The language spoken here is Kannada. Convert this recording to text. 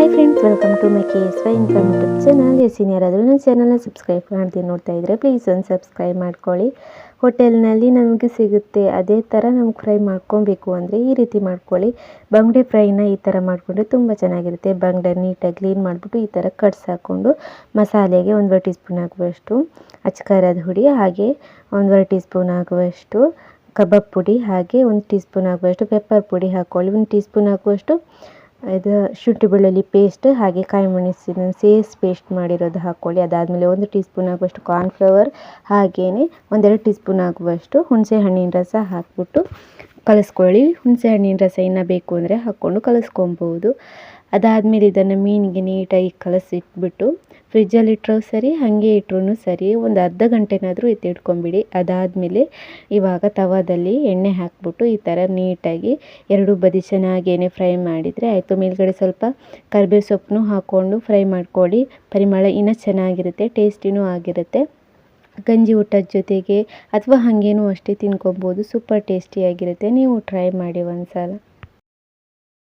Hi friends, welcome to my KSY informative channel. Senior ಯಾರಾದರೂ ನನ್ನ ಚಾನಲ್ನ ಸಬ್ಸ್ಕ್ರೈಬ್ ಮಾಡ್ತೀನಿ ನೋಡ್ತಾ ಇದ್ದರೆ ಪ್ಲೀಸ್ ಒಂದು ಸಬ್ಸ್ಕ್ರೈಬ್ ಮಾಡ್ಕೊಳ್ಳಿ. ಹೋಟೆಲ್ನಲ್ಲಿ ನಮಗೆ ಸಿಗುತ್ತೆ, ಅದೇ ಥರ ನಮ್ಗೆ ಫ್ರೈ ಮಾಡ್ಕೊಬೇಕು ಅಂದರೆ ಈ ರೀತಿ ಮಾಡ್ಕೊಳ್ಳಿ. ಬಂಗುಡೆ ಫ್ರೈನ ಈ ಥರ ಮಾಡಿಕೊಂಡ್ರೆ ತುಂಬ ಚೆನ್ನಾಗಿರುತ್ತೆ. ಬಂಗುಡೆ ನೀಟಾಗಿ ಕ್ಲೀನ್ ಮಾಡಿಬಿಟ್ಟು ಈ ಥರ ಕಟ್ಸ್ ಹಾಕ್ಕೊಂಡು ಮಸಾಲೆಗೆ 1 ಟೀ ಸ್ಪೂನ್ ಆಗುವಷ್ಟು ಅಚ್ಕಾರದ ಹುಡಿ, ಹಾಗೆ 1 ಟೀ ಸ್ಪೂನ್ ಆಗುವಷ್ಟು ಕಬಾಬ್ ಪುಡಿ, ಹಾಗೆ 1 ಟೀ ಸ್ಪೂನ್ ಆಗುವಷ್ಟು ಪೆಪ್ಪರ್ ಪುಡಿ ಹಾಕ್ಕೊಳ್ಳಿ. 1 ಟೀ ಸ್ಪೂನ್ ಆಗುವಷ್ಟು ಇದು ಶುಂಠಿ ಬೆಳ್ಳುಳ್ಳಿ ಪೇಸ್ಟ್, ಹಾಗೆ ಕಾಯಿ ಮೆಣಸಿನ ಸೇರಿಸಿ ಪೇಸ್ಟ್ ಮಾಡಿರೋದು ಹಾಕ್ಕೊಳ್ಳಿ. ಅದಾದಮೇಲೆ 1 ಟೀ ಸ್ಪೂನ್ ಆಗುವಷ್ಟು ಕಾರ್ನ್ಫ್ಲವರ್, ಹಾಗೆಯೇ 1-2 ಟೀ ಸ್ಪೂನ್ ಆಗುವಷ್ಟು ಹುಣಸೆ ಹಣ್ಣಿನ ರಸ ಹಾಕ್ಬಿಟ್ಟು ಕಲಿಸ್ಕೊಳ್ಳಿ. ಹುಣಸೆ ಹಣ್ಣಿನ ರಸ ಇನ್ನು ಬೇಕು ಅಂದರೆ ಹಾಕ್ಕೊಂಡು ಕಲಿಸ್ಕೊಬೋದು. ಅದಾದಮೇಲೆ ಇದನ್ನು ಮೀನಿಗೆ ನೀಟಾಗಿ ಕಲಸಿಟ್ಬಿಟ್ಟು ಫ್ರಿಜ್ಜಲ್ಲಿ ಇಟ್ಟರೂ ಸರಿ, ಹಾಗೆ ಇಟ್ಟರೂ ಸರಿ, ಒಂದು ಅರ್ಧ ಗಂಟೆನಾದರೂ ಎತ್ತಿಟ್ಕೊಂಬಿಡಿ. ಅದಾದಮೇಲೆ ಇವಾಗ ತವಾದಲ್ಲಿ ಎಣ್ಣೆ ಹಾಕ್ಬಿಟ್ಟು ಈ ಥರ ನೀಟಾಗಿ 2 ಬದಿ ಚೆನ್ನಾಗೇನೆ ಫ್ರೈ ಮಾಡಿದರೆ ಆಯಿತು. ಮೇಲ್ಗಡೆ ಸ್ವಲ್ಪ ಕರಿಬೇವು ಸೊಪ್ಪನ್ನು ಹಾಕ್ಕೊಂಡು ಫ್ರೈ ಮಾಡ್ಕೊಳ್ಳಿ. ಪರಿಮಳ ಇನ್ನೂ ಚೆನ್ನಾಗಿರುತ್ತೆ, ಟೇಸ್ಟಿನೂ ಆಗಿರುತ್ತೆ. ಗಂಜಿ ಊಟದ ಜೊತೆಗೆ ಅಥವಾ ಹಾಗೇನೂ ಅಷ್ಟೇ ತಿನ್ಕೊಬೋದು. ಸೂಪರ್ ಟೇಸ್ಟಿಯಾಗಿರುತ್ತೆ. ನೀವು ಟ್ರೈ ಮಾಡಿ ಒಂದು ಸಲ.